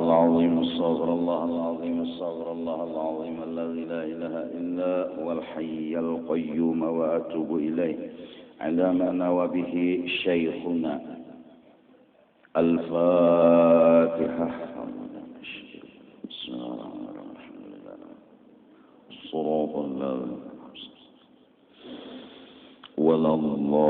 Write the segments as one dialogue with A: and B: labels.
A: العظيم استغفر الله العظيم استغفر الله العظيم الذي لا إله إلا هو الحي القيوم وأتوب إليه على ما نوى به شيخنا. الفاتحة. بسم الله الرحمن الرحيم. الصراط الذين ولا الضالين.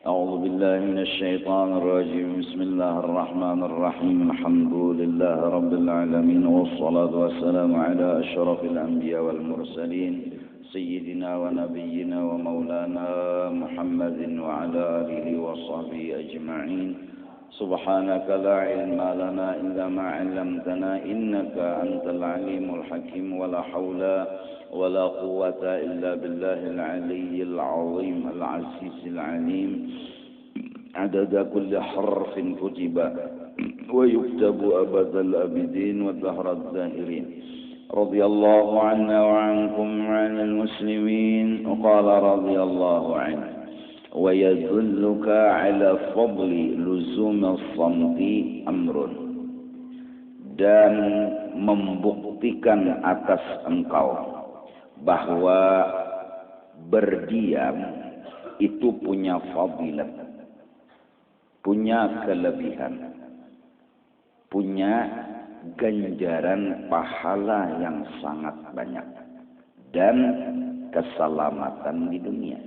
A: أعوذ بالله من الشيطان الرجيم. بسم الله الرحمن الرحيم. الحمد لله رب العالمين والصلاة والسلام على أشرف الأنبياء والمرسلين سيدنا ونبينا ومولانا محمد وعلى آله وصحبه أجمعين. سبحانك لا علم لنا إلا ما علمتنا إنك أنت العليم الحكيم ولا حول ولا قوة إلا بالله العلي العظيم العزيز العليم عدد كل حرف كتب ويكتب أبد الأبدين والدهر الداهرين. رضي الله عنا وعنكم وعن المسلمين. وقال رضي الله عنه ويدلك على فضل لزوم الصمت أمر, dan membuktikan atas engkau bahwa berdiam itu punya fadilat, punya kelebihan, punya ganjaran pahala yang sangat banyak dan keselamatan di dunia.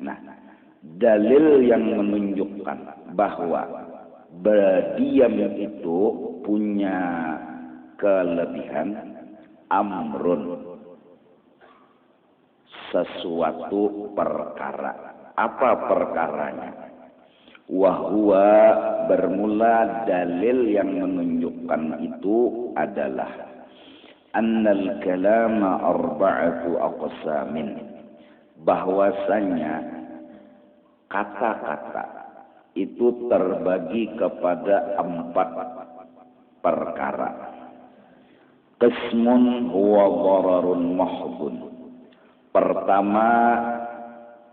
A: Nah, dalil yang menunjukkan bahwa berdiam itu punya kelebihan, amrun, sesuatu perkara. Apa perkaranya? Wahwa, bermula dalil yang menunjukkan itu adalah annal kalama arba'atu aqsamin, bahwasanya kata-kata itu terbagi kepada 4 perkara. Qismun huwa dhararun mahdhun. Pertama,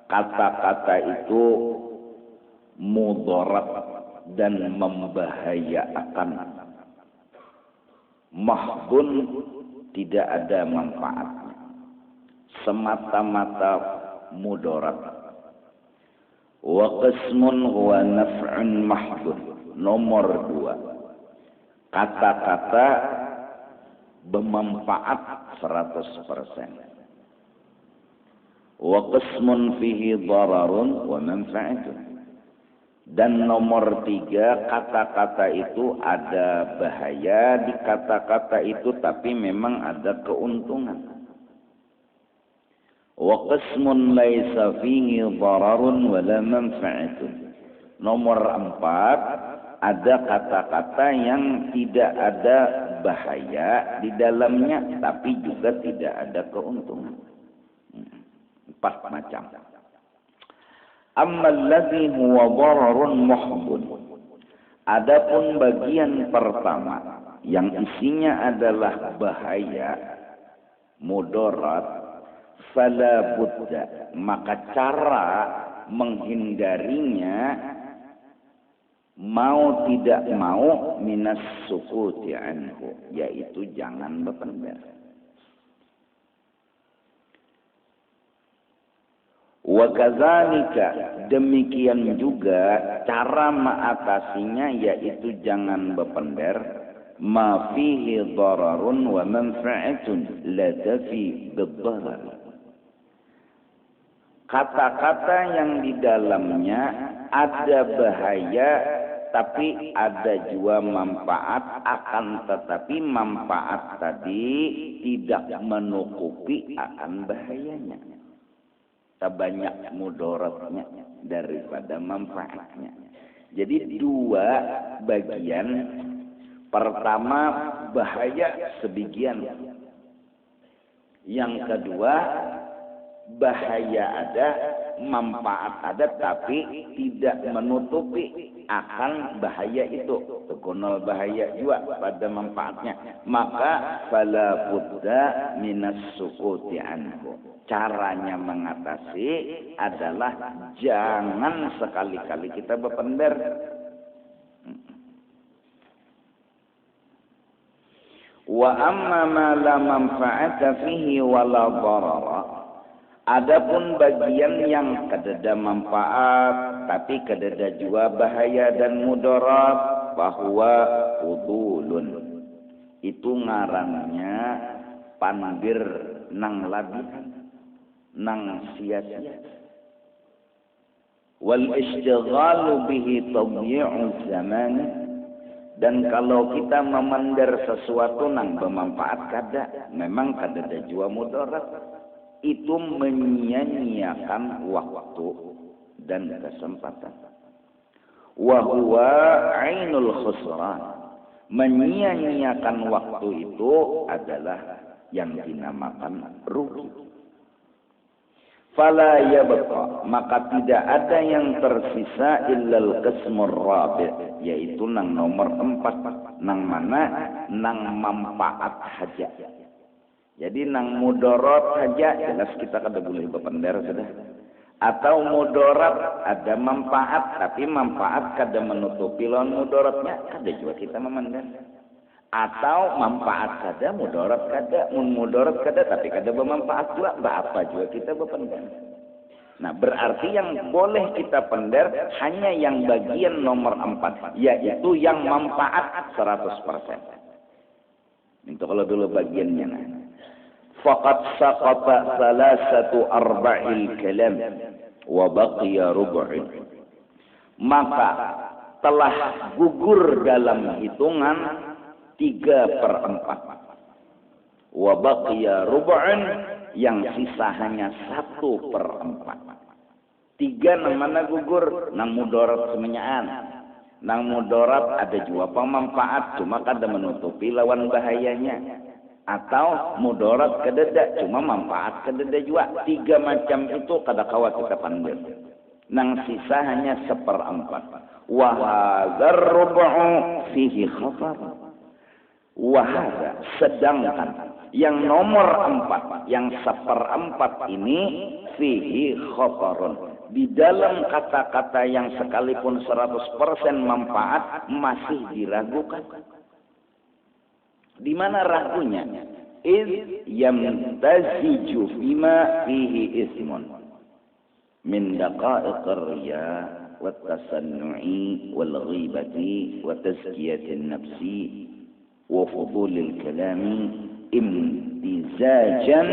A: kata-kata itu mudarat dan membahayakan. Mahdhun, tidak ada manfaatnya, semata-mata mudarat. Wa qismun huwa naf'un mahdhun. Nomor 2, kata-kata bermanfaat 100%. Wa qismun fihi dararun wa manfa'atun. Dan nomor 3, kata-kata itu ada bahaya di kata-kata itu, tapi memang ada keuntungan. Wa qismun laisa fihi dararun wala manfa'atun. Nomor 4, ada kata-kata yang tidak ada bahaya di dalamnya tapi juga tidak ada keuntungan. 4 macam. Amma alladhi huwa dararun mahdhun. Adapun bagian pertama yang isinya adalah bahaya, mudarat, fala budda, maka cara menghindarinya mau tidak mau minas sukuti anhu, yaitu jangan berpendar. Wa kadzalika, demikian juga cara mengatasinya, yaitu jangan berpendar. Ma fihi dararun wa manfa'atun la tafi bid-darar. Kata-kata yang di dalamnya ada bahaya tapi ada juga manfaat, akan tetapi manfaat tadi tidak menutupi akan bahayanya. Banyak mudaratnya daripada manfaatnya. Jadi 2 bagian. Pertama, bahaya sebagian. Yang kedua, bahaya ada, manfaat ada, tapi tidak menutupi akan bahaya itu. Tegonol bahaya juga pada manfaatnya. Maka fala budda minas sukuti anhu. Caranya mengatasi adalah jangan sekali-kali kita berpender. Wa amma ma la manfa'ata fihi wa la dharara. Adapun bagian yang kadada manfaat tapi kadada juga bahaya dan mudarat, bahwa udulun. Itu ngarannya pandir nang labihan, nang sia-sia. Wal istighalu bihi tadyi'u zaman. Dan kalau kita memandar sesuatu nang bermanfaat kada, memang kada ada jua mudarat, itu menyia-nyiakan waktu dan kesempatan. Wa huwa ainul khusran. Menyia-nyiakan waktu itu adalah yang dinamakan rugi. Fala yabqa, maka tidak ada yang tersisa illal qismur rabi', yaitu nang nomor 4, nang mana nang manfaat haja. Jadi nang mudarat haja jelas kita kada boleh berpender sudah. Atau mudarat ada manfaat tapi manfaat kada menutupi lawan mudaratnya, kada juga kita memandang. Atau manfaat kada, mudarat kada, mudarat kada tapi kada bermanfaat juga, apa juga kita berpendar. Nah, berarti yang boleh kita pendar hanya yang bagian nomor 4, yaitu yang manfaat 100%. Itu kalau dulu bagiannya. Nah. Faqad saqata salasatu arba'il kalam wa baqiya rub'in. Maka telah gugur dalam hitungan 3/4. Wa baqiya rub'un, yang sisa hanya 1/4. 3 nang mana gugur, nang mudarat semenyaan. Nang mudarat ada juga pemanfaat, cuma kada menutupi lawan bahayanya. Atau mudarat kadada, cuma manfaat kadada juga. 3 macam itu kada kawa kita pandir. Nang sisa hanya 1/4. Wa hadzal rub'u fihi khatar. Wahada, sedangkan yang nomor 4, yang 1/4 ini fihi khatarun, di dalam kata-kata yang sekalipun 100% manfaat masih diragukan. Di mana ragunya? Iz yamtaziju bima fihi ismun min daqa'iqir riya wa tasannu'i wal ghibati wa tazkiyatin nafsi wa fudulil kalami imtizajan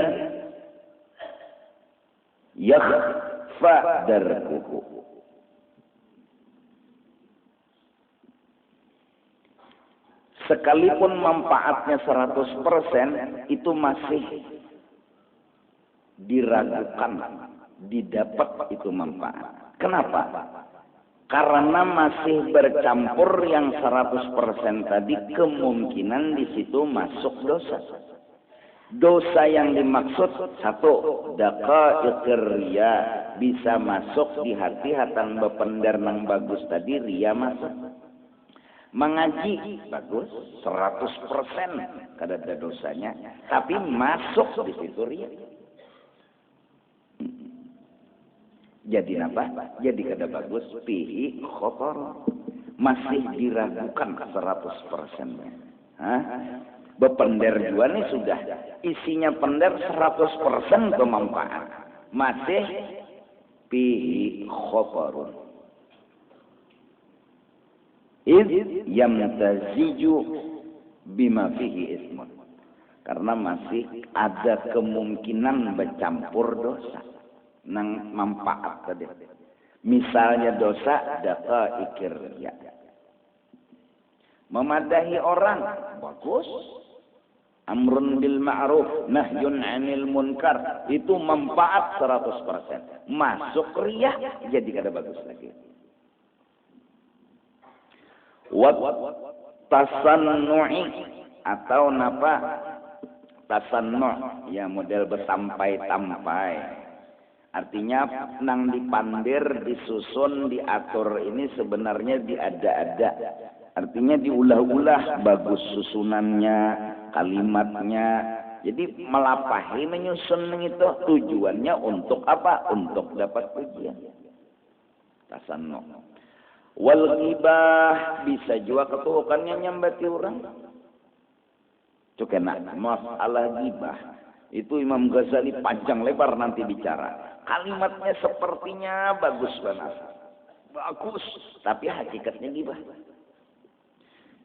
A: yakhfa darkuhu. Sekalipun manfaatnya 100%, itu masih diragukan didapat itu manfaat. Kenapa? Karena masih bercampur yang 100% tadi, kemungkinan di situ masuk dosa. Dosa yang dimaksud 1, daqaiqir riya, bisa masuk di hati hatan bependar nang bagus tadi, riya masuk. Mengaji bagus 100% kada ada dosanya, tapi masuk di situ riya. Jadi apa? Jadi kada bagus, fihi khatar. Masih diragukan 100%-nya. Bepender juga nih sudah isinya pender 100% bermanfaat. Masih fihi khatarun. Iz yamtaziju bima fihi ismun. Karena masih ada kemungkinan bercampur dosa nang manfaat tadi. Misalnya dosa daqaiqir riya. Memadahi orang bagus. Amrun bil ma'ruf nahyun 'anil munkar, itu manfaat 100%. Masuk riya jadi kada bagus lagi. Wa tasannu'i, atau napa tasannu', ya model bersampai-tampai. Artinya nang dipandir, disusun, diatur ini sebenarnya diada-ada. Artinya diulah-ulah bagus susunannya, kalimatnya, Jadi melapahi menyusun itu tujuannya untuk apa? Untuk dapat pujian. Tasanno. Wal ghibah bisa juga ketuhukannya nyambati orang. Cukena masalah ghibah itu Imam Ghazali panjang lebar nanti bicara. Kalimatnya sepertinya bagus banget. Bagus, tapi hakikatnya ghibah.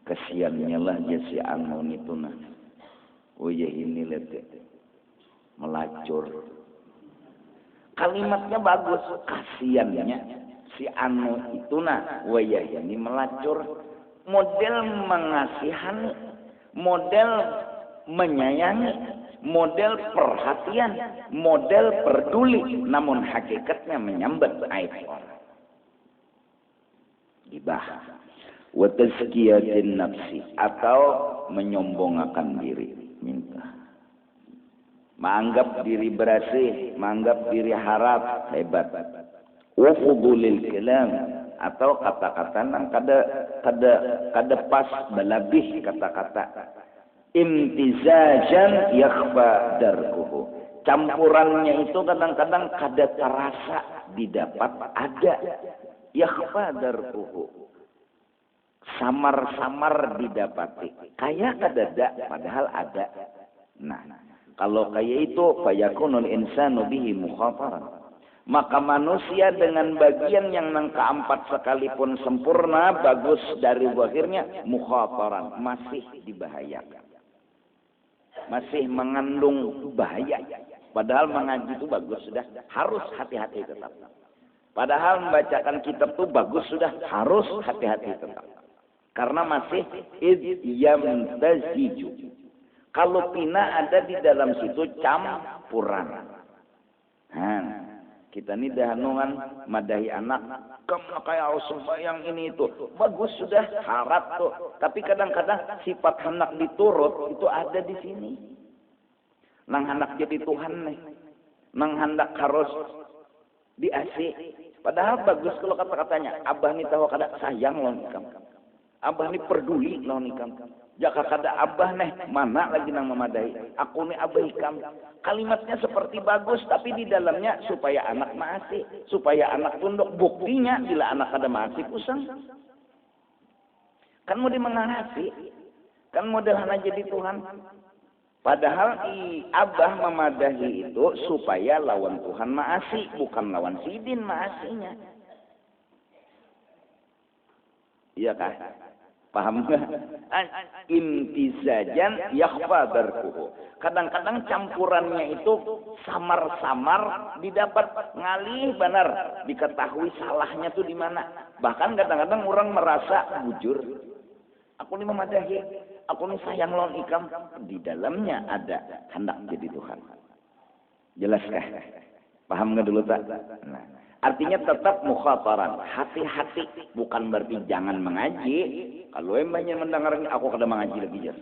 A: Kesiannya lah si Anon itu nah. Oh ya ini lihat melacur. Kalimatnya bagus, kasiannya si Anu itu nah. Oh ya ini melacur. Model mengasihani, model menyayangi, model perhatian, model peduli, namun hakikatnya menyambat aib orang. Ghibah. Wa tazkiyatin nafsi atau menyombongkan diri, minta menganggap diri berhasil, menganggap diri harap hebat. Wa fudulil kalam atau kata-kata nang kada pas belabih kata-kata. Imtizajan yakhfa darkuhu. Campurannya itu kadang-kadang kada terasa didapat ada. Yakhfa darkuhu. Samar-samar didapati. Kayak kadada padahal ada. Nah, kalau kayak itu fayakunul insanu bihi mukhataran. Maka manusia dengan bagian yang nang keempat sekalipun sempurna bagus dari zahirnya mukhataran, masih dibahayakan. Masih mengandung bahaya. Padahal mengaji itu bagus sudah, harus hati-hati tetap. Padahal membacakan kitab itu bagus sudah, harus hati-hati tetap. Karena masih yamtaziju. Kalau pina ada di dalam situ campuran. Kita ini dahanungan madahi anak. Kamu kayak sembahyang ini itu. Bagus sudah, harap tuh. Tapi kadang-kadang sifat hendak diturut itu ada di sini. Nang hendak jadi Tuhan nih. Nang hendak harus diasih. Padahal bagus kalau kata-katanya. Abah nih tahu kada sayang loh nikam. Abah nih peduli loh nikam. Jaka kada abah nih mana lagi nang memadai. Aku nih abah ikam. Kalimatnya seperti bagus tapi di dalamnya supaya anak masih, supaya anak tunduk. Buktinya bila anak kada masih kusang. Kan mau dimengahasi. Kan model hana jadi Tuhan. Padahal abah memadahi itu supaya lawan Tuhan maasi, bukan lawan sidin maasinya. Iya kah? Paham nggak? Imtizajan yakhfa darkuhu. Kadang-kadang campurannya itu samar-samar didapat ngalih benar, diketahui salahnya tuh di mana. Bahkan kadang-kadang orang merasa bujur. Aku ini memadahi, aku ini sayang lawan ikam. Di dalamnya ada hendak jadi Tuhan. Jelaskah? Paham nggak dulu tak? Nah. Artinya tetap mukhataran, hati-hati, bukan berarti jangan mengaji. Kalau banyak mendengarnya, aku kada mengaji lagi jas.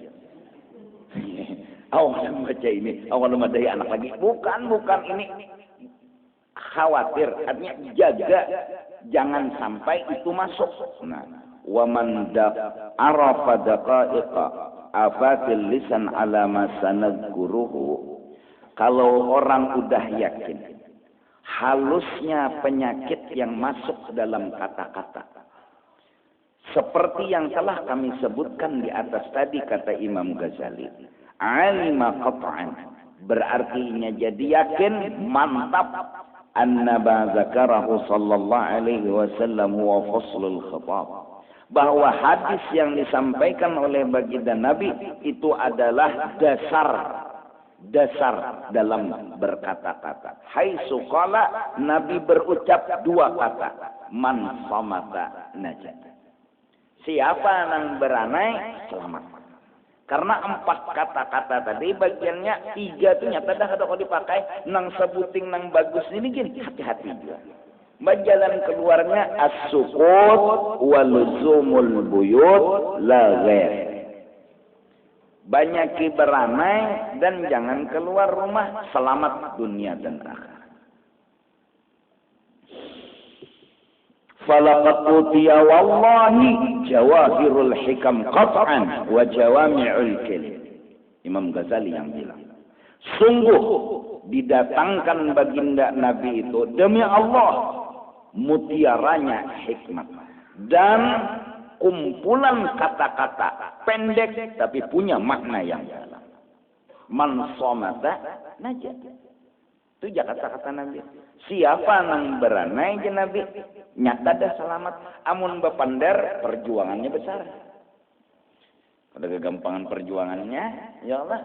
A: Aku kada baca ini, aku kada madahi anak lagi. Bukan ini khawatir, artinya jaga jangan sampai itu masuk. Nah, wa man arafa daqa'iqa afatil lisan ala ma sanadkuruhu. Kalau orang udah yakin halusnya penyakit yang masuk dalam kata-kata. Seperti yang telah kami sebutkan di atas tadi kata Imam Ghazali. Alima qat'an. Berartinya jadi yakin, mantap. Annaba zakarahu sallallahu alaihi wasallam huwa faslul khitab. Bahwa hadis yang disampaikan oleh baginda Nabi itu adalah dasar dalam berkata-kata. Haitsu qala, Nabi berucap dua kata, man samata najat. Siapa yang beranai selamat. Karena 4 kata-kata tadi bagiannya 3 itu nyata dah kada kau dipakai nang sebuting nang bagus ini gini, hati-hati juga. Jalan keluarnya as-sukut wa luzumul buyut la ghair. Banyaki beramai dan jangan keluar rumah, selamat dunia dan akhirat. Falaqad utiya wallahi jawahirul hikam qat'an wa jawami'ul kalim. Imam Ghazali yang bilang. Sungguh didatangkan baginda Nabi itu demi Allah mutiaranya hikmat dan kumpulan kata-kata pendek tapi punya makna yang dalam. Man somata najat. Itu kata-kata Nabi. Siapa nang beranai je Nabi nyata dah selamat. Amun bapandar perjuangannya besar. Pada kegampangan perjuangannya, ya Allah.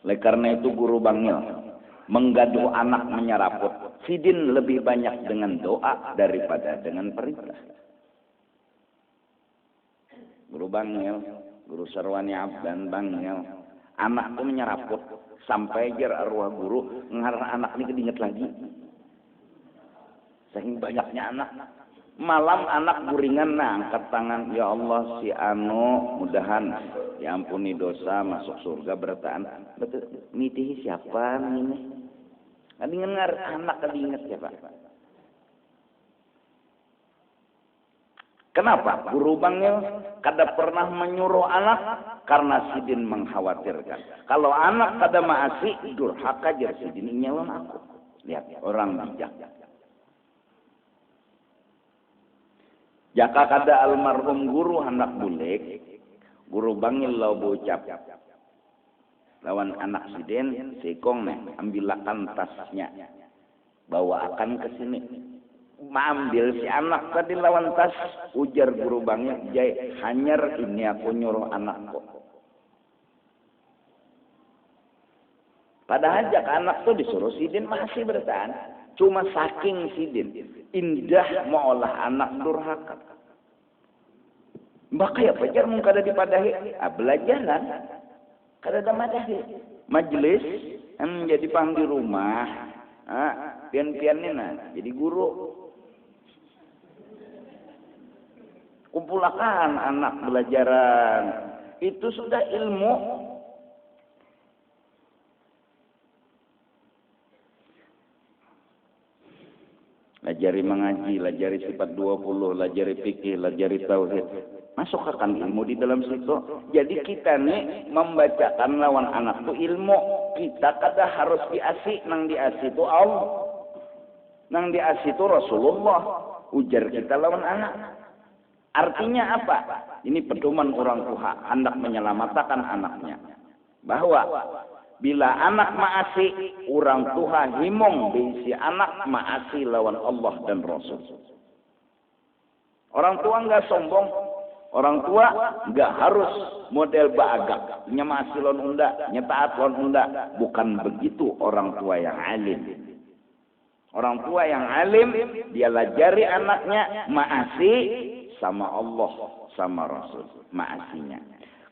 A: Oleh karena itu guru bangil menggaduh anak menyeraput. Sidin lebih banyak dengan doa daripada dengan perintah. Guru bangil, guru Sarwani Abdan bangil, anak itu menyeraput sampai jar arwah guru ngarah anak ini kedinget lagi. Saking banyaknya anak. Malam anak guringan angkat tangan, ya Allah si Anu mudahan diampuni dosa masuk surga bertaan. Betul, nitihi siapa ini? Kadingan anak kadinget siapa? Kenapa? Guru bangil kada pernah menyuruh anak karena sidin mengkhawatirkan. Kalau anak kada maasi durhaka jar sidin nyalon aku. Lihat orang bijak. Jaka kada almarhum guru hendak bulik, guru bangil lau bocap. Lawan anak sidin, sikong nih, ambilakan tasnya. Bawa akan ke sini. Ambil si anak tadi lawan tas, ujar guru bangil, jai, hanyar ini aku nyuruh anakku. Padahal jak anak tuh disuruh sidin masih bertahan. Cuma saking sidin indah maolah anak durhaka. Maka ya pacar mun kada dipadahi, belajaran kada ada madahi. Majelis jadi pang di rumah, pian-piannya jadi guru. Kumpulakan anak belajaran. Itu sudah ilmu. Lajari mengaji, lajari sifat 20, lajari fikih, lajari tauhid. Masuk akan ilmu di dalam situ. Jadi kita nih membacakan lawan anak itu ilmu. Kita kada harus diasi, nang diasi itu Allah. Nang diasi itu Rasulullah. Ujar kita lawan anak. Artinya apa? Ini pedoman orang tua hendak menyelamatkan anaknya. Bahwa bila anak maasi, orang tua himong beisi anak maasi lawan Allah dan Rasul. Orang tua enggak sombong, orang tua enggak harus model baagak, nyemaasi lawan unda, nyetaat lawan unda. Bukan begitu orang tua yang alim. Orang tua yang alim, dia lajari anaknya maasi sama Allah, sama Rasul, maasinya.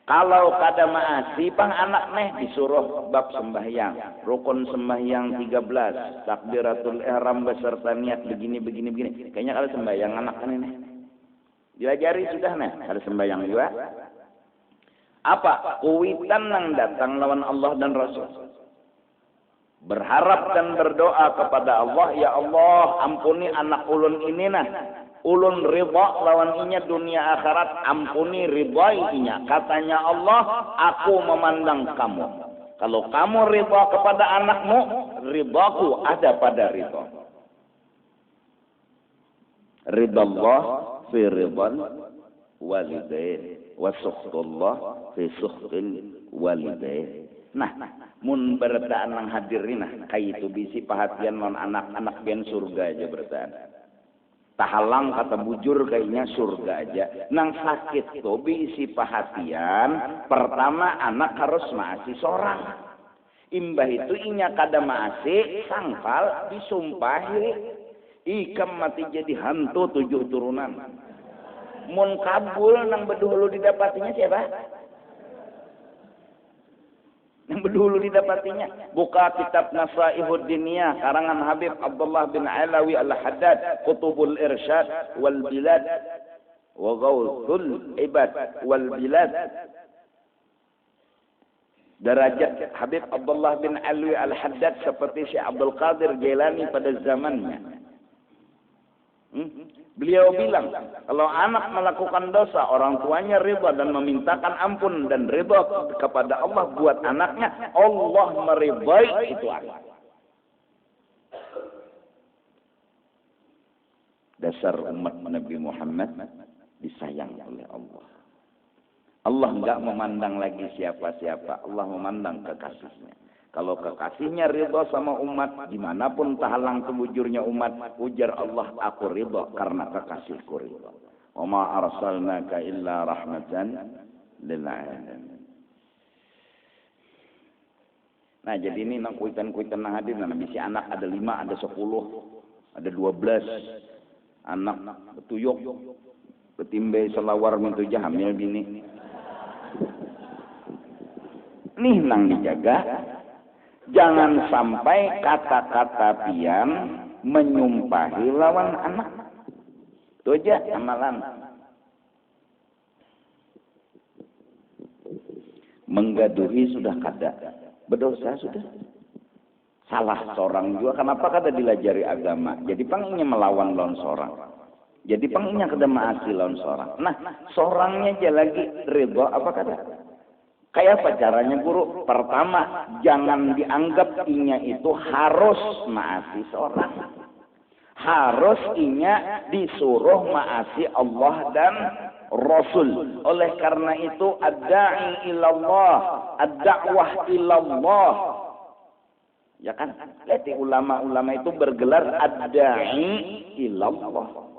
A: Kalau kada maasi pang anak neh disuruh bab sembahyang, rukun sembahyang 13, takbiratul ihram beserta niat begini. Kayaknya kalau sembahyang anak kan ini. Diajari sudah neh, kalau sembahyang juga. Apa? Kuwitan nang datang lawan Allah dan Rasul. Berharap dan berdoa kepada Allah, ya Allah, ampuni anak ulun ini nah. Ulun ridha lawan inya dunia akhirat, ampuni ridhai inya. Katanya Allah, aku memandang kamu. Kalau kamu ridha kepada anakmu, ridhaku ada pada ridha. Ridha Allah fi ridhan walidain wa sukhtullah fi sukhtil walidain. Nah, mun bertaan nang hadirin nah, kayak itu bisi perhatian non anak-anak ben surga aja bertaan. Tahalang kata bujur kayaknya surga aja. Nang sakit tuh bisi perhatian. Pertama anak harus maasi seorang. Imbah itu inya kada maasi sangkal disumpahi. Ikam mati jadi hantu 7 turunan. Mun kabul nang bedulu didapatinya siapa? Yang dulu didapatinya. Buka kitab Nasaihud Diniyah karangan Habib Abdullah bin Alawi Al-Haddad, Qutubul Irsyad wal Bilad wa Ghawthul Ibad wal Bilad. Derajat Habib Abdullah bin Alawi Al-Haddad seperti Syekh Abdul Qadir Jailani pada zamannya. Beliau bilang, kalau anak melakukan dosa, orang tuanya ridha dan memintakan ampun dan ridha kepada Allah buat anaknya, Allah meridai itu anak. Dasar umat Nabi Muhammad disayang oleh Allah. Allah enggak memandang lagi siapa-siapa, Allah memandang kekasihnya. Kalau kekasihnya ridha sama umat, dimanapun tahalang kebujurnya umat, ujar Allah, aku ridha karena kekasihku ridha. Wa ma arsalnaka illa rahmatan lil alamin. Nah, jadi ini nang kuitan-kuitan nang hadir, nah bisi anak ada 5, ada 10, ada 12 anak betuyuk, betimbe selawar mintu hamil bini. Nih nang dijaga. Jangan sampai kata-kata pian menyumpahi lawan anak. Itu aja amalan. Menggaduhi sudah kada. Berdosa sudah. Salah seorang juga. Kenapa kada dilajari agama? Jadi panginya melawan lawan seorang. Jadi panginya kada maasi lawan seorang. Nah, seorangnya aja lagi ridho apa kada? Kayak apa caranya guru? Pertama, jangan dianggap inya itu harus maasi seorang. Harus inya disuruh maasi Allah dan Rasul. Oleh karena itu, ad-da'i ilallah, ad-da'wah ilallah. Ya kan? Lihat ulama-ulama itu bergelar ad-da'i ilallah.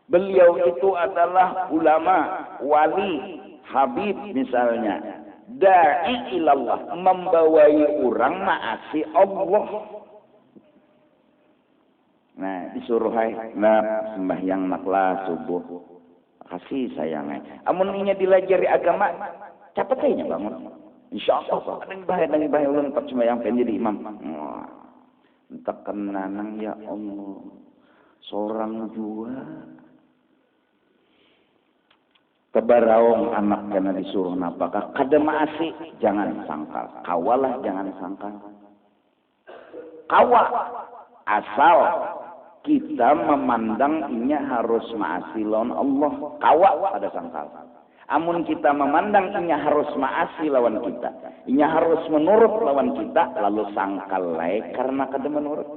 A: Beliau itu adalah ulama, wali, Habib misalnya, da'i ilallah, membawai orang maasi Allah. Nah, disuruh nak sembahyang naklah subuh, kasih sayangnya. Amun inya dilajari agama, cepet aja bangun. Insyaallah, ada yang bahaya ulun tak sembahyang pengen jadi imam. Entak kenanang ya Allah, seorang jua. Kebaraong anak karena disuruh napakah kada maasi, jangan sangkal. Kawalah jangan sangkal. Kawa asal kita memandang inya harus maasi lawan Allah. Kawa ada sangkal. Amun kita memandang inya harus maasi lawan kita, inya harus menurut lawan kita, lalu sangkal lain karena kada menurut.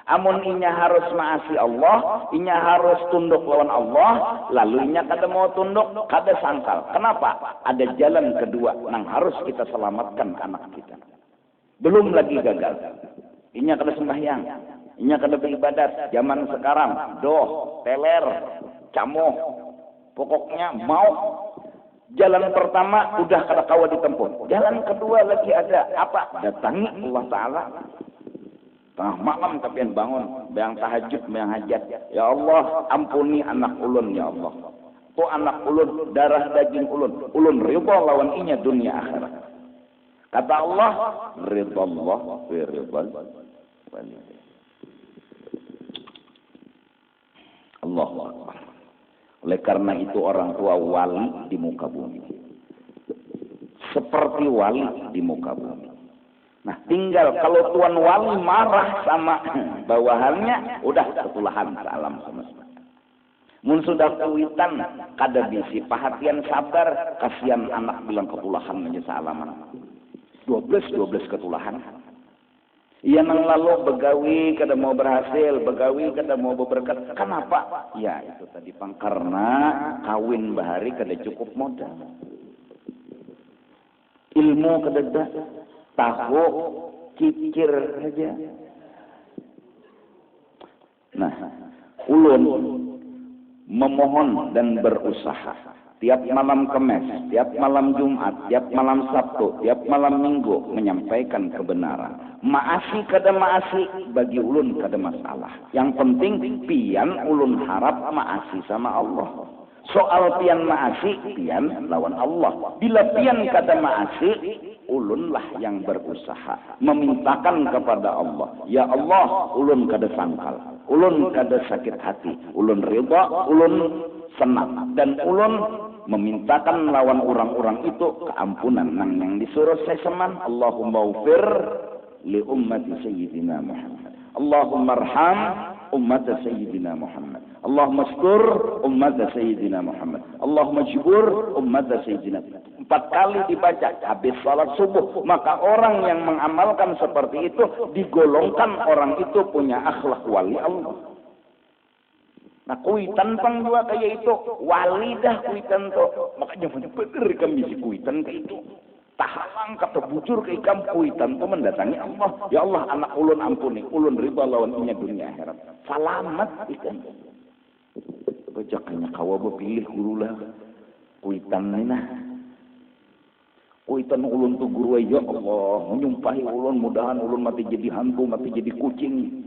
A: Amun inya harus maasi Allah, inya harus tunduk lawan Allah, lalu inya kada mau tunduk, kada sangkal. Kenapa? Ada jalan kedua yang harus kita selamatkan anak kita. Belum lagi gagal. Inya kada sembahyang, inya kada beribadat. Zaman sekarang, teler, camoh, pokoknya mau. Jalan pertama udah kada kawa ditempuh. Jalan kedua lagi ada apa? Datangi Allah Ta'ala. Tengah malam tapi yang bangun, yang tahajud, yang hajat. Ya Allah, ampuni anak ulun ya Allah. Tu anak ulun, darah daging ulun. Ulun ridha lawan inya dunia akhirat. Kata Allah, ridha Allah fi ridhal walidain. Allahu Akbar. Oleh karena itu orang tua wali di muka bumi. Seperti wali di muka bumi. Nah, tinggal kalau tuan wali marah sama bawahannya, udah ketulahan alam semesta. Mun sudah kuitan, kada bisi perhatian sabar, kasihan anak bilang ketulahan aja sealaman. 12 ketulahan. Ia nang lalu begawi kada mau berhasil, begawi kada mau berberkat. Kenapa? Ya itu tadi karena kawin bahari kada cukup modal. Ilmu kada dah. Tahu, kikir aja. Nah, ulun memohon dan berusaha. Tiap malam Kamis, tiap malam Jumat, tiap malam Sabtu, tiap malam Minggu menyampaikan kebenaran. Maasi kada maasi bagi ulun kada masalah. Yang penting pian ulun harap maasi sama Allah. Soal pian maasi, pian lawan Allah. Bila pian kada maasi, ulunlah yang berusaha memintakan kepada Allah. Ya Allah, ulun kada sangkal, ulun kada sakit hati, ulun ridha, ulun senang, dan ulun memintakan lawan orang-orang itu keampunan nang yang disuruh saya seman. Allahumma ufir li ummati sayyidina Muhammad. Allahumma arham ummat Sayyidina Muhammad. Allahumma sykur ummat Sayyidina Muhammad. Allahumma jibur ummat Sayyidina. 4 kali dibaca habis salat subuh. Maka orang yang mengamalkan seperti itu digolongkan orang itu punya akhlak wali Allah. Nah, kuitan pang juga kayak itu, wali dah kuitan tuh. Makanya bener kami si kuitan kayak itu. Tahalang kata bujur ke ikam kuitan tuh mendatangi Allah. Ya Allah, anak ulun ampuni, ulun riba lawan dunia akhirat. Selamat ikan. Bajakannya kawa pilih guru lah. Kuitan ini nah. Kuitan ulun tuh guru ya Allah, menyumpahi ulun, mudahan ulun mati jadi hantu, mati jadi kucing.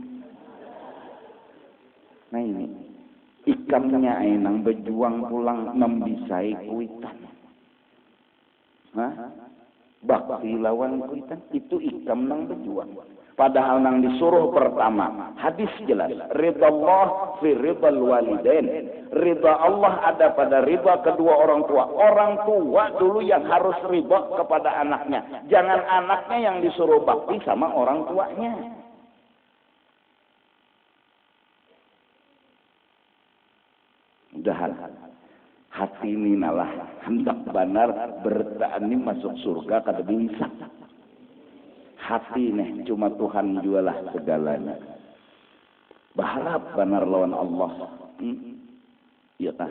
A: Nah ini. Ikamnya enang berjuang pulang membisai kuitan. Hah? Bakti lawan kuitan itu ikam nang berjuang. Padahal nang disuruh pertama, hadis jelas, ridha Allah fi ridhal walidain. Ridha Allah ada pada ridha kedua orang tua. Orang tua dulu yang harus ridha kepada anaknya. Jangan anaknya yang disuruh bakti sama orang tuanya. Udahan hati ini nalah hendak benar bertani masuk surga kada bisa. Hati nih cuma Tuhan jualah segalanya. Berharap benar lawan Allah. Iya kan?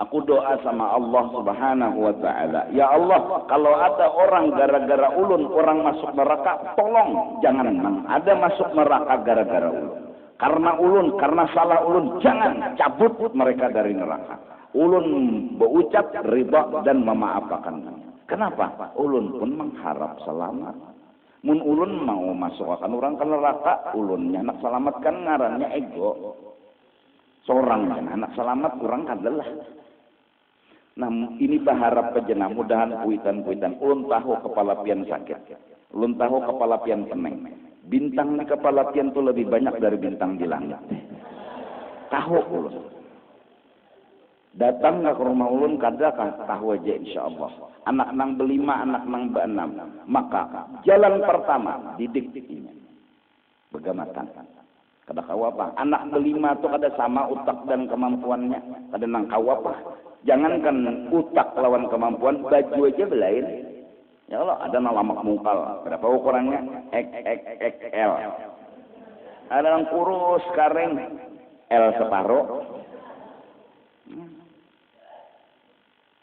A: Aku doa sama Allah Subhanahu wa taala. Ya Allah, kalau ada orang gara-gara ulun orang masuk neraka, tolong jangan ada masuk neraka gara-gara ulun. Karena ulun, karena salah ulun, jangan cabut mereka dari neraka. Ulun berucap ridha dan memaafkan. Kenapa? Ulun pun mengharap selamat. Mun ulun mau masukkan orang ke neraka, ulunnya anak selamat kan ngarannya ego. Seorang anak selamat kurang adalah. Nah ini berharap pejenah mudahan kuitan-kuitan. Ulun tahu kepala pian sakit. Ulun tahu kepala pian peneng. Bintang di kepala pian itu lebih banyak dari bintang di langit. Tahu ulun. Datang ke rumah ulun kada kan tahu aja insyaallah. Anak nang belima, anak nang beenam. Maka jalan pertama didik ini. Begamatan. Kada kau apa? Anak belima itu kada sama utak dan kemampuannya. Kada nang kau apa? Jangankan utak lawan kemampuan, baju aja belain. Ya Allah, ada nalamak mungkal. Berapa ukurannya? XXXL. Ada yang kurus, kering. L separuh.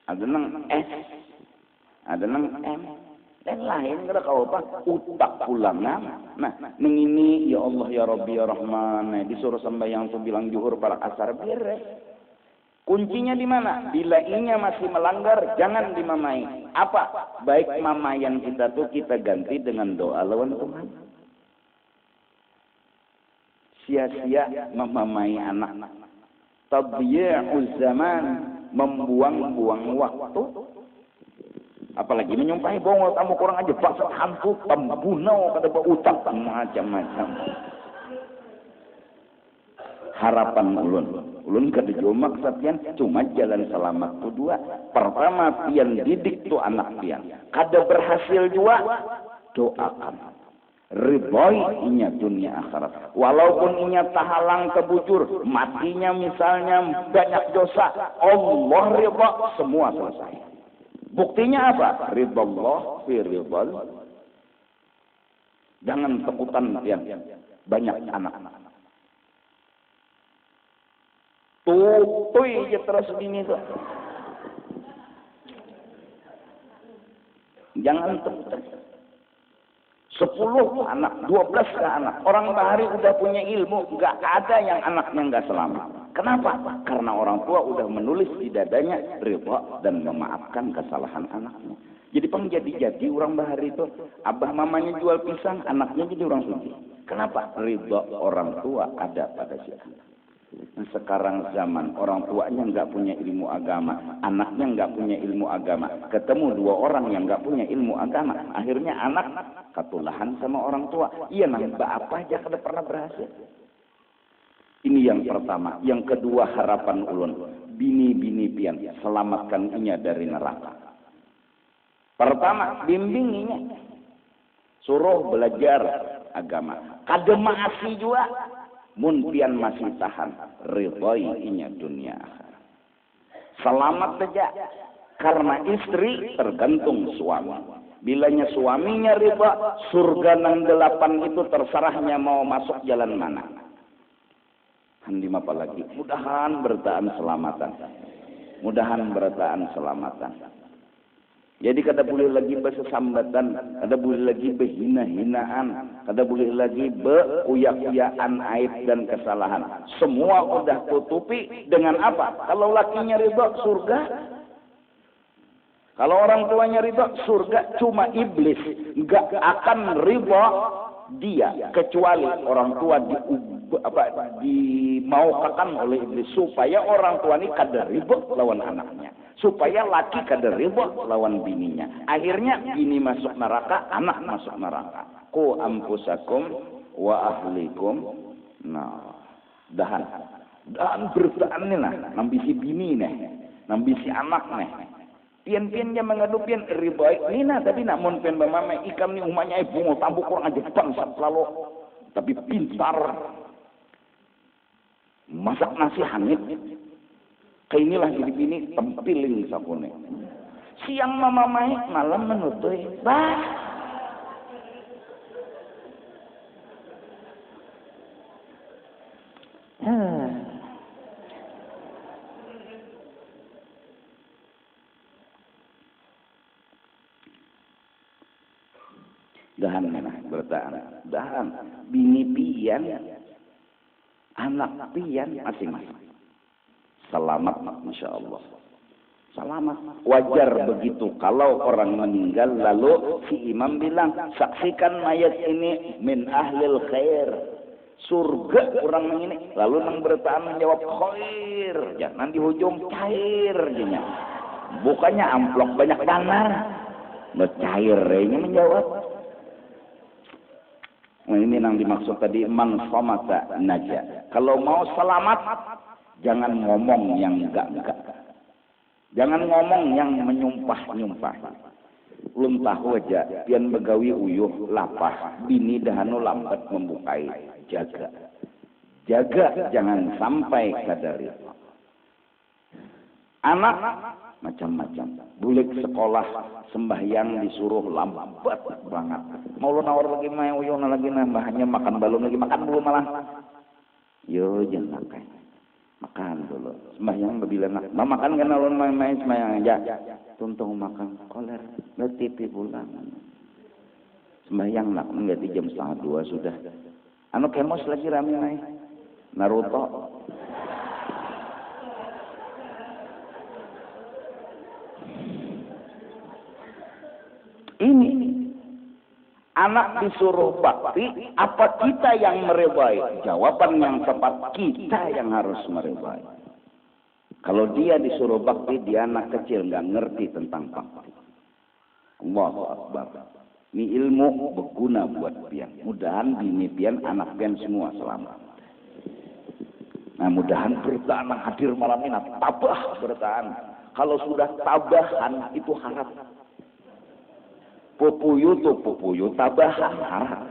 A: Ada yang S. Ada yang M. Dan lain kada kau apa? Utak pulangan. Nah, ini ya Allah ya Rabbi ya Rahman. Disuruh sembahyang tuh bilang juhur para asar beres. Kuncinya di mana? Bila inya masih melanggar, jangan dimamai. Apa? Baik mamayan kita tuh kita ganti dengan doa lawan Tuhan. Sia-sia memamai anak. Tadyi'uz zaman, membuang-buang waktu. Apalagi menyumpahi bongol kamu kurang aja baksat hantu pembunuh kada berutang macam-macam. Harapan ulun kada jomak sapian cuma jalan selamat tu dua. Pertama pian didik tu anak pian. Kada berhasil juga doakan. Ridhoi inya dunia akhirat. Walaupun inya tahalang kebujur, matinya misalnya banyak dosa, Allah ridha semua selesai. Buktinya apa? Ridha Allah fi ridhal. Jangan takutan pian banyak anak-anak. Tutui aja terus begini tuh. Jangan terus. 10 anak, 12 anak. Orang bahari udah punya ilmu, nggak ada yang anaknya nggak selamat. Kenapa? Karena orang tua udah menulis di dadanya ridha dan memaafkan kesalahan anaknya. Jadi jadi orang bahari itu, abah mamanya jual pisang, anaknya jadi orang suci. Kenapa? Ridha orang tua ada pada si anak. Nah, sekarang zaman orang tuanya nggak punya ilmu agama, anaknya nggak punya ilmu agama, ketemu dua orang yang nggak punya ilmu agama, akhirnya anak ketulahan sama orang tua. Iya nambah apa aja kada pernah berhasil. Ini yang pertama. Yang kedua harapan ulun, bini-bini pian selamatkan inya dari neraka. Pertama bimbinginya, suruh belajar agama. Kada maasi juga. mun pian masih tahan ridhoi inya dunia akhirat. Selamat saja karena istri tergantung suami. Bilanya suaminya ridha, surga nang 8 itu terserahnya mau masuk jalan mana. Handi apa lagi? Mudahan bertahan selamatan. Mudahan bertahan selamatan. Jadi kada boleh lagi bersesambatan, kada boleh lagi berhina-hinaan, kada boleh lagi beuyak-uyaan aib dan kesalahan. Semua udah tutupi dengan apa? Kalau lakinya ridha surga. Kalau orang tuanya ridha surga, cuma iblis enggak akan ridha dia kecuali orang tua dimaukan oleh iblis supaya orang tua ini kada ridha lawan anaknya, supaya laki kada ridha lawan bininya. Akhirnya bini masuk neraka, anak masuk neraka. Qu anfusakum wa ahlikum. Nah, dahan bertaan nih lah, nambisi bini nih, nambisi anak nih. Pian-pian dia mengadu pian ribaik nina tapi nak mon pian bamame ikam ni umanya ibu mau tambuk kurang aja bangsa selalu tapi pintar masak nasi hangat kayak inilah jadi bini tempiling sapune siang mama mai malam menutui bah dahan mana bertahan dahan bini pian anak pian masing-masing selamat masya Allah selamat wajar begitu kalau orang meninggal lalu si imam bilang saksikan mayat ini min ahlil khair surga orang ini lalu nang bertahan menjawab khair jangan di hujung cair jadinya bukannya amplop banyak dana cair ini menjawab. Nah, ini yang dimaksud tadi man somata naja. Kalau mau selamat, jangan ngomong yang enggak. Jangan ngomong yang menyumpah-nyumpah. Belum tahu aja, pian begawi uyuh lapah, bini dahanu lambat membukai. Jaga. Jaga jangan sampai kadari. Anak macam-macam. Bulik sekolah sembahyang disuruh lambat banget. Mau lu nawar lagi mah uyuh lagi nambahnya makan balon lagi makan dulu malah. Yo jangan makan. Makan dulu. Sembahyang bila nak. Mau makan kan ulun main sembahyang aja. Tuntung makan koler ngetipi pulang. Sembahyang nak ngeti jam 1:30 sudah. Anu kemos lagi rame naik. Naruto. Ini anak disuruh bakti, apa kita yang meridai? Jawaban yang tepat kita yang harus meridai. Kalau dia disuruh bakti, dia anak kecil nggak ngerti tentang bakti. Allahu Akbar. Ini ilmu berguna buat pian. Mudahan bini pian, anak pian semua selamat. Nah mudahan bertahan hadir malam ini tabah bertahan. Kalau sudah tabahan itu harap. Pupuyu tabahan harap.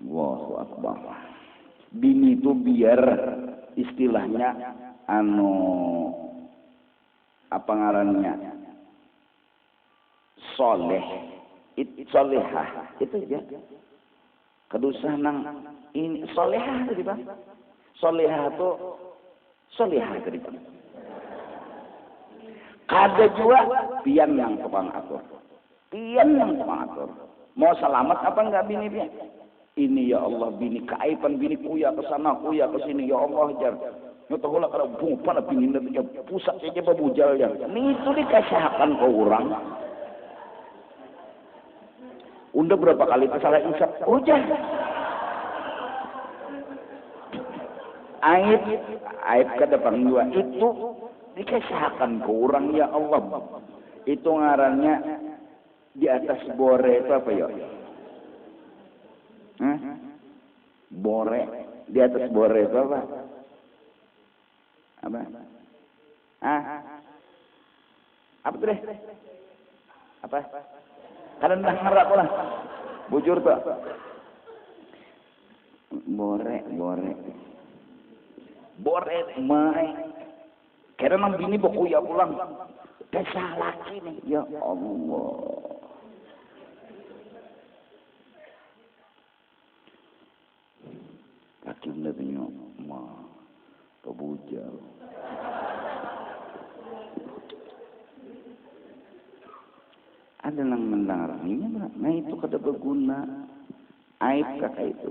A: Allahu Akbar. Bini itu biar istilahnya apa ngarannya soleh solehah itu aja kedusah nang ini solehah tadi bang solehah itu solehah tadi bang ada juga pian yang tukang atur mau selamat apa enggak bini pian ini ya Allah bini keaiban bini kuya ke sana kuya ke sini ya Allah jar nyatohula kada bungpan bini nanti pusat saja babujal ya ini itu dikasihkan ke orang udah berapa kali salah isap hujan aib ke depan dua itu dikasihkan ke orang ya Allah itu ngarannya di atas bore itu apa ya bore di atas bore itu apa apa tuh deh apa kadang dah ngerak lah bujur tuh Borek mai. Kira nang bini boku ya pulang. Desa laki nih. Ya Allah. Laki bener ma kebujal. Ada yang mendengarnya, nah itu kada berguna. Aib kakak itu.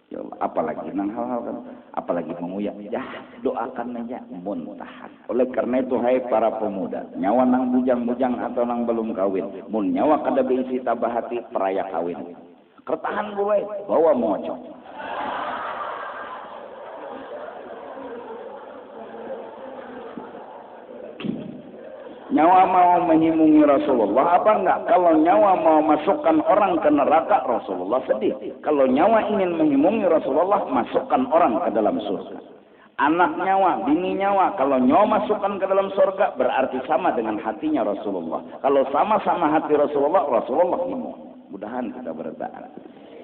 A: Ya Allah, apalagi nang hal-hal kan, apalagi menguyak. Ya doakan aja muntahan. Oleh karena itu hai para pemuda, nyawa nang bujang-bujang atau nang belum kawin, mun nyawa kada berisi tabah hati peraya kawin. Kertahan gue bawa mocok. Nyawa mau menyimungi Rasulullah apa enggak? Kalau nyawa mau masukkan orang ke neraka, Rasulullah sedih. Kalau nyawa ingin menyimungi Rasulullah, masukkan orang ke dalam surga. Anak nyawa, bini nyawa, kalau nyawa masukkan ke dalam surga, berarti sama dengan hatinya Rasulullah. Kalau sama-sama hati Rasulullah, Rasulullah himu. Mudahan kita berdoa.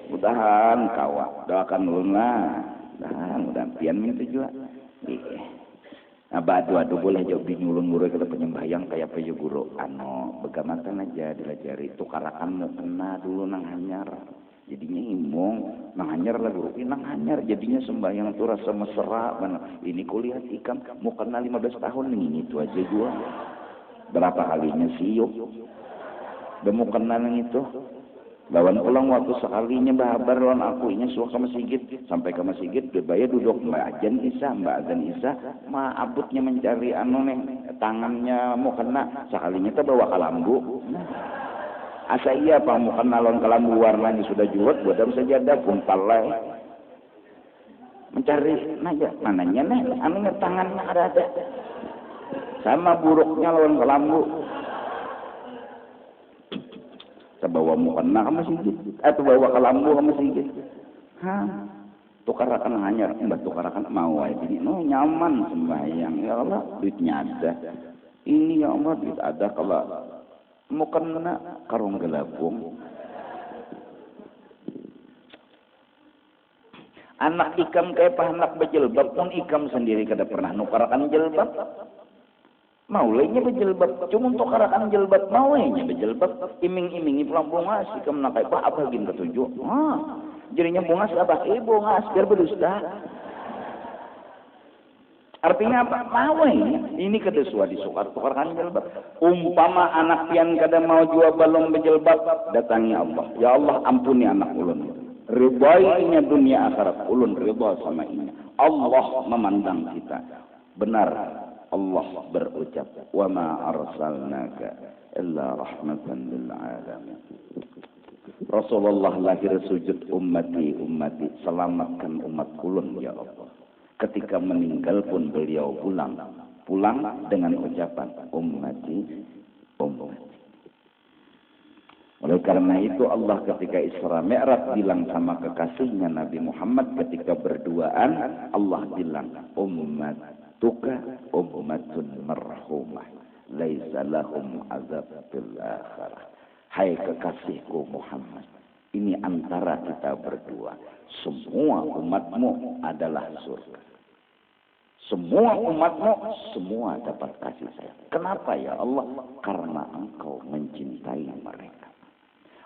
A: Mudahan kawa. Doakan uluna. Mudahan pian minta juga. Nah, badu boleh jauh binyulun guru kita penyembahyang kayak peyo guru begamatan aja dilajari tukarakan mau kena dulu nang hanyar jadinya imong nang hanyar lah guru nang hanyar jadinya sembahyang tuh rasa mesra mana ini kuliah ikam mau kena 15 tahun ini itu aja gua berapa kalinya sih yuk udah mau kena nang itu lawan pulang waktu sekalinya babar lawan aku ini suka ke masjid sampai ke masjid berbaya duduk mbak azan isa abutnya mencari tangannya mau kena sekalinya kita bawa kalambu asa iya pak mau kena lawan kalambu warnanya sudah juot buat sajadah puntalai mencari naja mananya tangannya ada sama buruknya lawan kalambu bawa mukena ke masjid atau bawa kalambu ke masjid tukarakan hanyar mbak tukarakan mau ini nyaman sembahyang ya Allah duitnya ada ini ya Allah duit ada kalau mukena karung gelabung anak ikam kayak anak berjilbab pun ikam sendiri kada pernah nukarakan jilbab maulainya berjilbab cuma untuk karakan jilbab maulainya berjilbab iming-imingi pulang bungas ikam nakai pak apa gin ketujuh jadinya bungas abah bungas biar berdusta artinya apa maulainya ini kedesua disukar tukarkan jilbab umpama anak pian kada mau jua balong berjilbab datangi Allah ya Allah ampuni anak ulun ridainya dunia akhirat ulun ridha sama ini Allah memandang kita benar Allah berucap wa ma arsalnaka illa rahmatan lil alamin Rasulullah lahir sujud ummati selamatkan umat ulun ya Allah ketika meninggal pun beliau pulang dengan ucapan ummati oleh karena itu Allah ketika Isra Mi'raj bilang sama kekasihnya Nabi Muhammad ketika berduaan Allah bilang tuka ummatun marhumah laisa lahum azab fil akhirah hai kekasihku Muhammad ini antara kita berdua semua umatmu adalah surga semua umatmu semua dapat kasih sayang kenapa ya Allah karena engkau mencintai mereka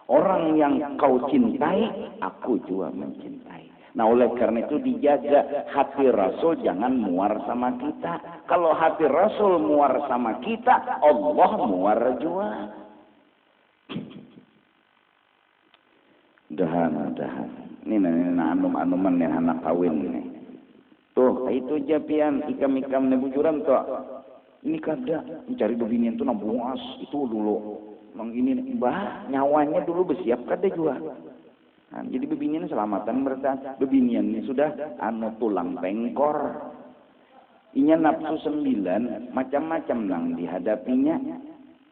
A: orang yang kau cintai aku juga mencintai. Nah oleh karena itu dijaga hati Rasul jangan muar sama kita. Kalau hati Rasul muar sama kita, Allah muar juga. Dahan. Ini anum-anuman nih anak kawin nih. Tuh itu aja pian ikam-ikam nebujuran tuh. Ini kada mencari beginian tuh nabungas itu dulu. Mang ini mbah nyawanya dulu bersiap kada juga. Nah, jadi bebinian selamatan berarti bebinian ini sudah tulang pengkor. Inya nafsu 9 macam-macam nang dihadapinya.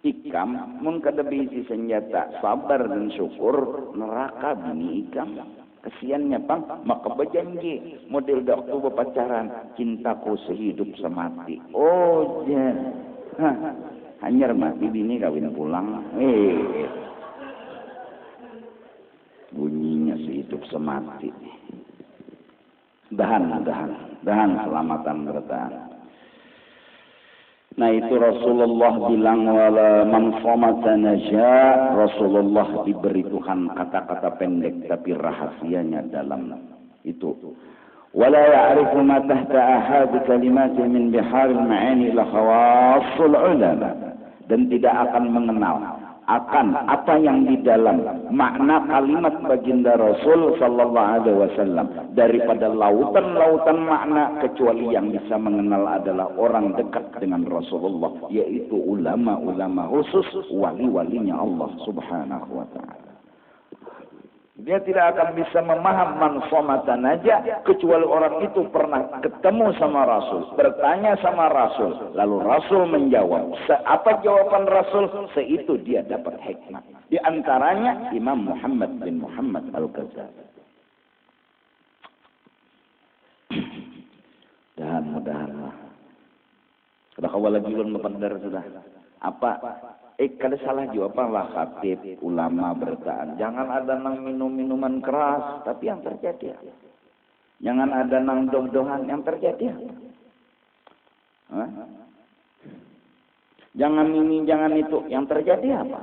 A: Ikam mun kada bisi senjata sabar dan syukur neraka bini ikam. Kesiannya pang maka berjanji model waktu berpacaran cintaku sehidup semati. Oh ya. Hanyar mati bini kawin pulang. Bunyinya sehidup semati. dahan selamatan bertahan. Nah itu Rasulullah bilang wala man somata naja. Rasulullah diberi Tuhan kata-kata pendek tapi rahasianya dalam itu. Wala ya'rifu ma tahta ahad kalimati min biharil ma'ani la khawassul ulama. Dan tidak akan mengenal akan apa yang di dalam makna kalimat baginda Rasul sallallahu alaihi wasallam daripada lautan-lautan makna kecuali yang bisa mengenal adalah orang dekat dengan Rasulullah, yaitu ulama-ulama khusus, wali-walinya Allah Subhanahu wa taala. Dia tidak akan bisa memaham man somata naja kecuali orang itu pernah ketemu sama Rasul, bertanya sama Rasul, lalu Rasul menjawab. Apa jawaban Rasul? Seitu dia dapat hikmah. Di antaranya Imam Muhammad bin Muhammad Al-Ghazali. Mudah-mudahanlah. Sudah kawal lagi ulun mepandar sudah. Apa? Kada salah juga apa lah khatib ulama bertaan. Jangan ada nang minum-minuman keras, tapi yang terjadi. Jangan ada nang doh-dohan, yang terjadi. Hah? Jangan ini, jangan itu, yang terjadi apa?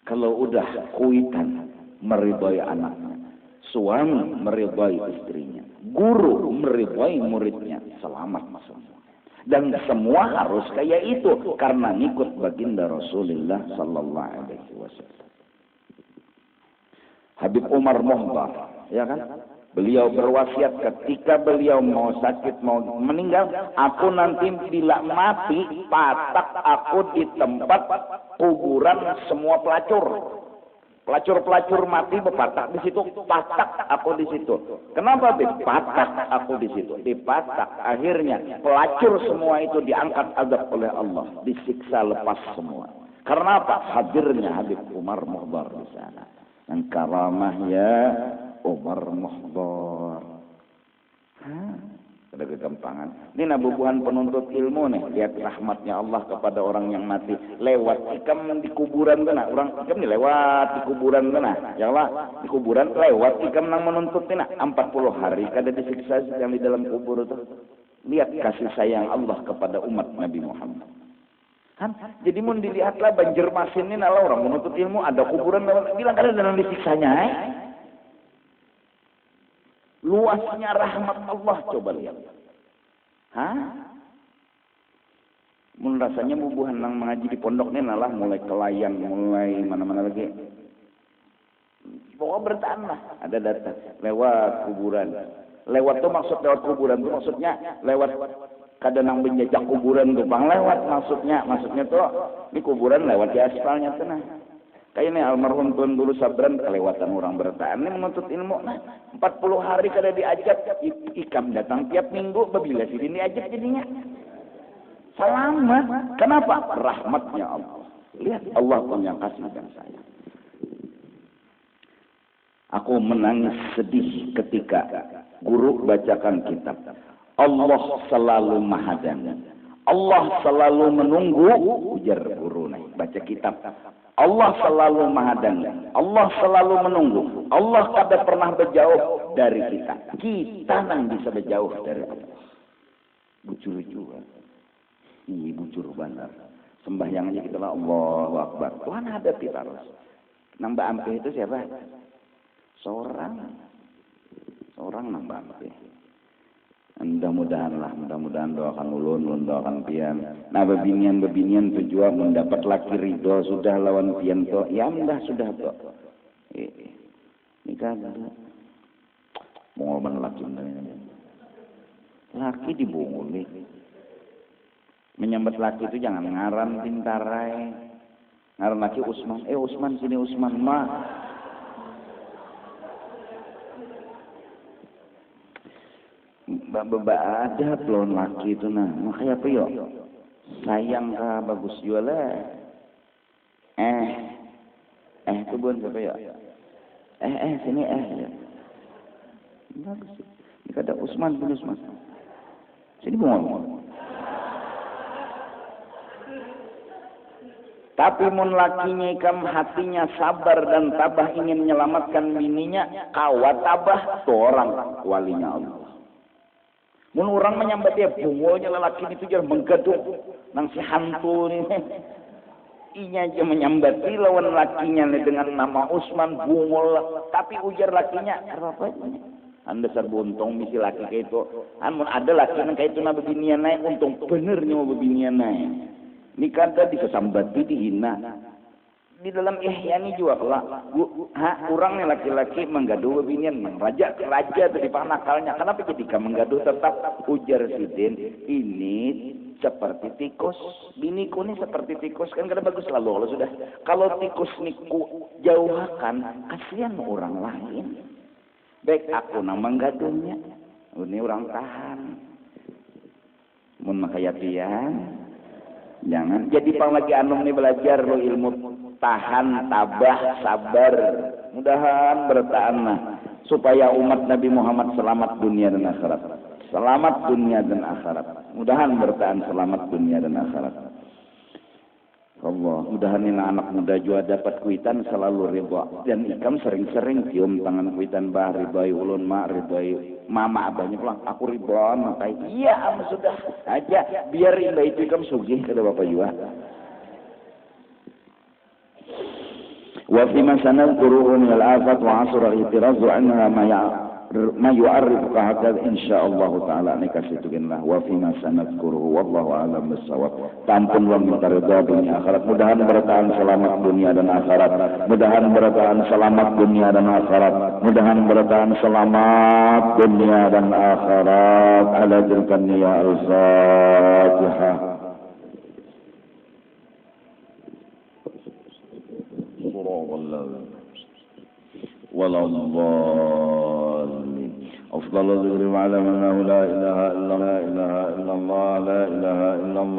A: Kalau udah kuitan meridhai anaknya, suami meridhai istrinya, guru meridhai muridnya, selamat semua. Dan semua harus kayak itu karena ngikut baginda Rasulullah sallallahu alaihi wasallam. Habib Umar Muhtar, ya kan? Beliau berwasiat ketika beliau mau sakit, mau meninggal, aku nanti bila mati patak aku di tempat kuburan semua pelacur. Pelacur-pelacur mati berpatak di situ, patak aku di situ. Kenapa dipatak aku di situ? Dipatak. Akhirnya pelacur semua itu diangkat azab oleh Allah, disiksa lepas semua. Karena apa? Hadirnya Habib Umar Muhtar di sana. Dan karamahnya Umar Muhtar. Ada kegampangan. Ini nabubuhan penuntut ilmu nih. Lihat rahmatnya Allah kepada orang yang mati. Lewat ikam di kuburan kena. Orang ikam nih lewat di kuburan kena. Ya Allah, di kuburan lewat ikam nang menuntut kena. 40 hari kada disiksa yang di dalam kubur itu. Lihat kasih sayang Allah kepada umat Nabi Muhammad. Kan? Jadi mun dilihatlah Banjarmasin ini nalar orang menuntut ilmu ada kuburan bilang kada dalam disiksanya. Luasnya rahmat Allah coba lihat. Mun rasanya bubuhan nang mengaji di pondok ini nalah mulai kelayan, mulai mana-mana lagi. Pokoknya bertahan lah. Ada data lewat kuburan. Lewat tuh maksud lewat kuburan tuh maksudnya lewat kadang nang menjejak kuburan tuh bang lewat maksudnya tuh ini kuburan lewat di aspalnya tuh nah. Kayak ini almarhum Tuan Guru Sabran kelewatan orang bertahan ini menuntut ilmu. Nah, 40 hari kada diajak ikam datang tiap minggu babila sini diajak jadinya. Selamat. Kenapa? Rahmatnya Allah. Lihat Allah punya kasih dan sayang. Aku menangis sedih ketika guru bacakan kitab. Allah selalu mahadana. Allah selalu menunggu ujar guru nih baca kitab. Allah selalu mahadana. Allah selalu menunggu. Allah kada pernah berjauh dari kita. Kita yang bisa berjauh dari Allah. Bujur juga. Iya bujur benar. Sembahyang aja kita lah Allahu Akbar. Tuhan ada kita harus. Nambah ampih itu siapa? Seorang nambah ampih. Mudah-mudahan doakan ulun doakan pian. Nah bebinian tujuan mendapat laki ridho sudah lawan pian to. Ya mudah sudah to. Ini kan pengorban laki laki dibunguli. Menyambat laki itu jangan ngaran pintarai. Ngaran laki Usman. Usman sini Usman mah. Baba ada pelon laki itu nah makanya apa yo sayang kah bagus jualan itu bukan siapa ya sini bagus ini kata Usman bin Usman sini bungol Tapi mun lakinya ikam hatinya sabar dan tabah ingin menyelamatkan bininya, kawat tabah tuh orang walinya Allah. Mun orang menyambat dia bungolnya lelaki itu jangan menggaduh nang si hantu ini. Inya aja menyambati lawan lakinya dengan nama Usman bungol, tapi ujar lakinya apa ini? Anda serbuntung misi laki kayak itu. Amun ada laki yang kayak itu nabi binian naik untung benernya mau binian naik. Ini kada disesambati dihina. Di dalam Ihya ini juga kelak. Orangnya laki-laki menggaduh binian, raja dari panakalnya. Kenapa ketika menggaduh tetap ujar sidin ini seperti tikus. Biniku ini seperti tikus kan kada bagus selalu kalau sudah. Kalau tikus niku jauhkan kasihan orang lain. Baik aku nang menggaduhnya. Ini orang tahan. Mun makayatian. Jangan jadi pang lagi anum nih belajar lo ilmu tahan, tabah, sabar. Mudahan bertahan lah supaya umat Nabi Muhammad selamat dunia dan akhirat. Selamat dunia dan akhirat. Mudahan bertahan selamat dunia dan akhirat. Allah, mudahan ini anak muda juga dapat kuitan selalu ridha dan ikam sering-sering cium tangan kuitan bah ridhai ulun mak ridhai mama abahnya pulang aku ridha makai iya sudah aja biar ridha itu ikam sugih kata bapak juga. Wa fi ma sanadkuru min al-afat wa asr al-i'tiraz anha ma yu'arrifu hakad insyaallah taala ni kasitukinlah wa fi ma sanadkuru wallahu a'lam bissawab. Tampun wa minta ridha dunia akhirat. Mudahan bertahan selamat dunia dan akhirat. Mudahan bertahan selamat dunia dan akhirat. Mudahan bertahan selamat dunia dan akhirat. Ala tilkan ya al-Fatihah. والضالين أفضل الذكر وعلم أنه لا إله إلا الله لا إله إلا الله